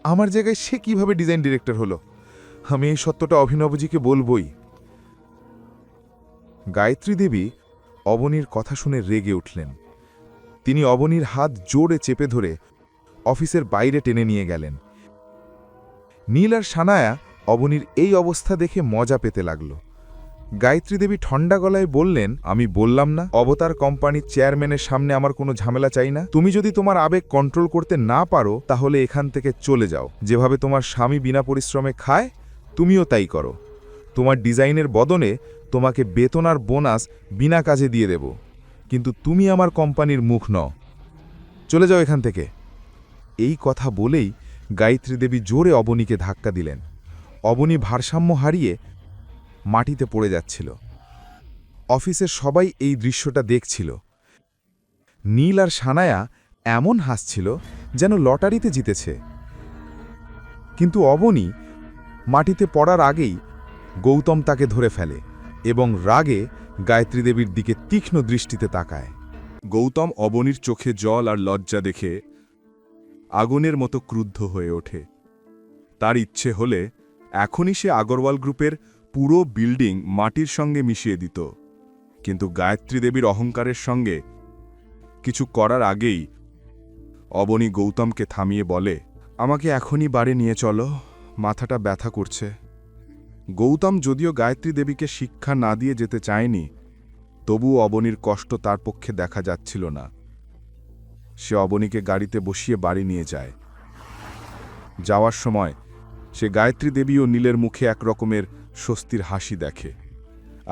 আমার জায়গায় সে কিভাবে ডিজাইন ডিরেক্টর হলো? আমি এই সত্যটা অভিনবজিকে বলবই। গায়ত্রী দেবী অবনীর কথা শুনে রেগে উঠলেন। তিনি অবনীর হাত জোরে চেপে ধরে অফিসের বাইরে টেনে নিয়ে গেলেন। নীল আর সানায়া অবনীর এই অবস্থা দেখে মজা পেতে লাগল। গায়ত্রী দেবী ঠান্ডা গলায় বললেন, আমি বললাম না অবতার কোম্পানির চেয়ারম্যানের সামনে আমার কোনো ঝামেলা চাই না। তুমি যদি তোমার আবেগ কন্ট্রোল করতে না পারো তাহলে এখান থেকে চলে যাও। যেভাবে তোমার স্বামী বিনা পরিশ্রমে খায় তুমিও তাই করো। তোমার ডিজাইনের বদলে তোমাকে বেতন আর বোনাস বিনা কাজে দিয়ে দেব, কিন্তু তুমি আমার কোম্পানির মুখ নও। চলে যাও এখান থেকে। এই কথা বলেই গায়ত্রী দেবী জোরে অবনীকে ধাক্কা দিলেন। অবনী ভারসাম্য হারিয়ে মাটিতে পড়ে যাচ্ছিল। অফিসের সবাই এই দৃশ্যটা দেখছিল। নীল আর সানায়া এমন হাসছিল যেন লটারিতে জিতেছে। কিন্তু অবনী মাটিতে পড়ার আগেই গৌতম তাকে ধরে ফেলে এবং রাগে গায়ত্রী দেবীর দিকে তীক্ষ্ণ দৃষ্টিতে তাকায়। গৌতম অবনীর চোখে জল আর লজ্জা দেখে আগুনের মতো ক্রুদ্ধ হয়ে ওঠে। তার ইচ্ছে হলে এখনই সে আগরওয়াল গ্রুপের পুরো বিল্ডিং মাটির সঙ্গে মিশিয়ে দিত, কিন্তু গায়ত্রী দেবীর অহংকারের সঙ্গে কিছু করার আগেই অবনী গৌতমকে থামিয়ে বলে, আমাকে এখনই বাড়ি নিয়ে চলো, মাথাটা ব্যথা করছে। গৌতম যদিও গায়ত্রী দেবীকে শিক্ষা না দিয়ে যেতে চায়নি, তবুও অবনীর কষ্ট তার পক্ষে দেখা যাচ্ছিল না। সে অবনীকে গাড়িতে বসিয়ে বাড়ি নিয়ে যায়। যাওয়ার সময় সে গায়ত্রী দেবী ও নীলের মুখে এক রকমের স্বস্তির হাসি দেখে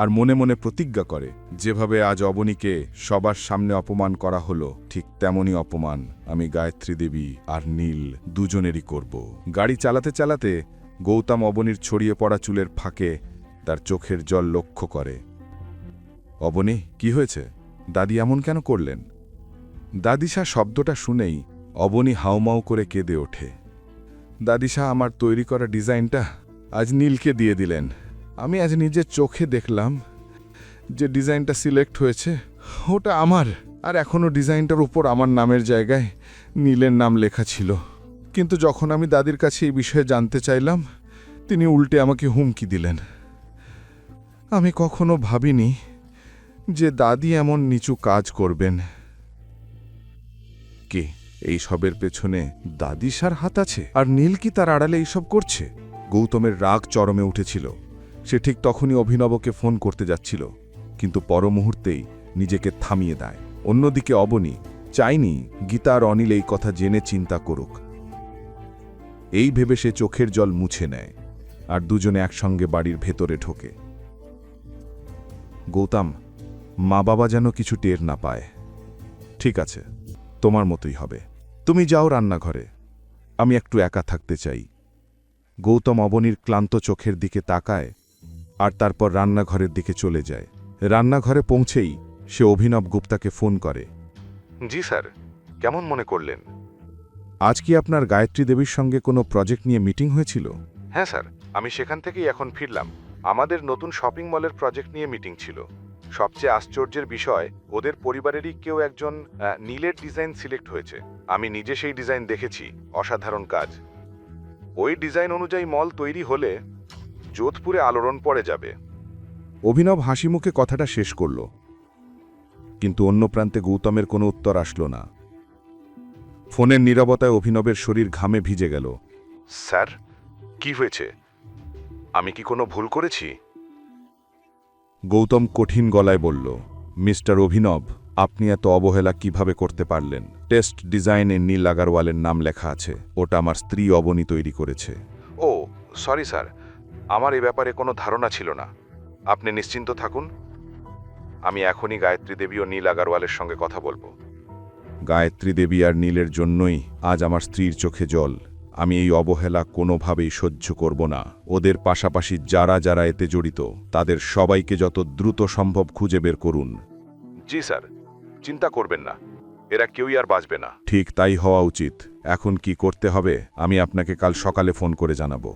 আর মনে মনে প্রতিজ্ঞা করে, যেভাবে আজ অবনীকে সবার সামনে অপমান করা হলো, ঠিক তেমনই অপমান আমি গায়ত্রী দেবী আর নীল দুজনেরই করব। গাড়ি চালাতে চালাতে গৌতম অবনীর ছড়িয়ে পড়া চুলের ফাঁকে তার চোখের জল লক্ষ্য করে। অবনী, কি হয়েছে? দাদি এমন কেন করলেন? দাদিশা শব্দটা শুনেই অবনী হাউমাউ করে কেঁদে ওঠে। দাদিশা আমার তৈরি করা ডিজাইনটা আজ নীলকে দিয়ে দিলেন। আমি আজ নিজের চোখে দেখলাম যে ডিজাইনটা সিলেক্ট হয়েছে ওটা আমার, আর এখনও ডিজাইনটার উপর আমার নামের জায়গায় নীলের নাম লেখা ছিল। কিন্তু যখন আমি দাদির কাছে এই বিষয়ে জানতে চাইলাম, তিনি উল্টে আমাকে হুমকি দিলেন। আমি কখনো ভাবিনি যে দাদি এমন নিচু কাজ করবেন। কে এই সবের পেছনে দাদিশার হাত আছে? আর নীল কি তার আড়ালে এইসব করছে? গৌতমের রাগ চরমে উঠেছিল। সে ঠিক তখনই অভিনবকে ফোন করতে যাচ্ছিল, কিন্তু পর মুহূর্তেই নিজেকে থামিয়ে দেয়। অন্যদিকে অবনী চায়নি গীতা আর অনিল এই কথা জেনে চিন্তা করুক। এই ভেবে সে চোখের জল মুছে নেয় আর দুজনে একসঙ্গে বাড়ির ভেতরে ঢোকে। গৌতম, মা বাবা যেন কিছু টের না পায়। ঠিক আছে, তোমার মতোই হবে। তুমি যাও রান্নাঘরে, আমি একটু একা থাকতে চাই। গৌতম অবনীর ক্লান্ত চোখের দিকে তাকায় আর তারপর রান্নাঘরের দিকে চলে যায়। রান্নাঘরে পৌঁছেই সে অভিনব গুপ্তাকে ফোন করে। জি স্যার, কেমন মনে করলেন? আজ কি আপনার গায়ত্রী দেবীর সঙ্গে কোনো প্রজেক্ট নিয়ে মিটিং হয়েছিল? হ্যাঁ স্যার, আমি সেখান থেকেই এখন ফিরলাম। আমাদের নতুন শপিং মলের প্রজেক্ট নিয়ে মিটিং ছিল। সবচেয়ে আশ্চর্যের বিষয়, ওদের পরিবারেরই কেউ একজন নীলের ডিজাইন সিলেক্ট হয়েছে। আমি নিজে সেই ডিজাইন দেখেছি, অসাধারণ কাজ। ওই ডিজাইন অনুযায়ী মল তৈরি হলে যোধপুরে আলোড়ন পড়ে যাবে। অভিনব হাসি মুখে কথাটা শেষ করল, কিন্তু অন্য প্রান্তে গৌতমের কোনো উত্তর আসলো না। ফোনের নীরবতায় অভিনবের শরীর ঘামে ভিজে গেল। স্যার, কি হয়েছে? আমি কি কোনো ভুল করেছি? গৌতম কঠিন গলায় বলল, মিস্টার অভিনব, আপনি এত অবহেলা কিভাবে করতে পারলেন? টেস্ট ডিজাইনে নীল আগারওয়ালের নাম লেখা আছে। ওটা আমার স্ত্রী অবনী তৈরি করেছে। ও সরি স্যার, আমার এ ব্যাপারে কোনো ধারণা ছিল না। আপনি নিশ্চিন্ত থাকুন, আমি এখনই গায়ত্রী দেবী ও নীল আগারওয়ালের সঙ্গে কথা বলবো। গায়ত্রী দেবী আর নীলের জন্যই আজ আমার স্ত্রীর চোখে জল। আমি এই অবহেলা কোনোভাবেই সহ্য করব না। ওদের পাশাপাশি যারা যারা এতে জড়িত তাদের সবাইকে যত দ্রুত সম্ভব খুঁজে বের করুন। জি স্যার, চিন্তা করবেন না, এরা কেউই আর বাঁচবে না। ঠিক তাই হওয়া উচিত। এখন কি করতে হবে আমি আপনাকে কাল সকালে ফোন করে জানাবো।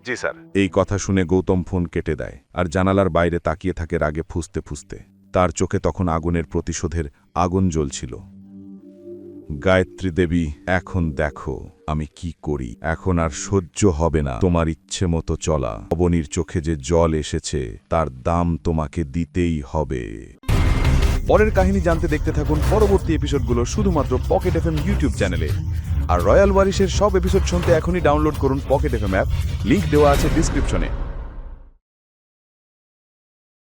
জি স্যার। এই কথা শুনে গৌতম ফোন কেটে দেয় আর জানালার বাইরে তাকিয়ে থাকে রাগে ফুঁসতে ফুঁসতে। তার চোখে তখন আগুনের প্রতিশোধের আগুন জ্বলছিল। গায়ত্রী দেবী, এখন দেখো আমি কি করি। এখন আর সহ্য হবে না তোমার ইচ্ছে মতো চলা। অবনীর চোখে যে জল এসেছে তার দাম তোমাকে দিতেই হবে। পরের কাহিনী জানতে দেখতে থাকুন পরবর্তী এপিসোডগুলো শুধুমাত্র পকেট এফএম ইউটিউব চ্যানেলে। আর রয়্যাল ওয়ারিশের সব এপিসোড শুনতে এখনই ডাউনলোড করুন পকেট এফএম অ্যাপ, লিংক দেওয়া আছে ডিসক্রিপশনে।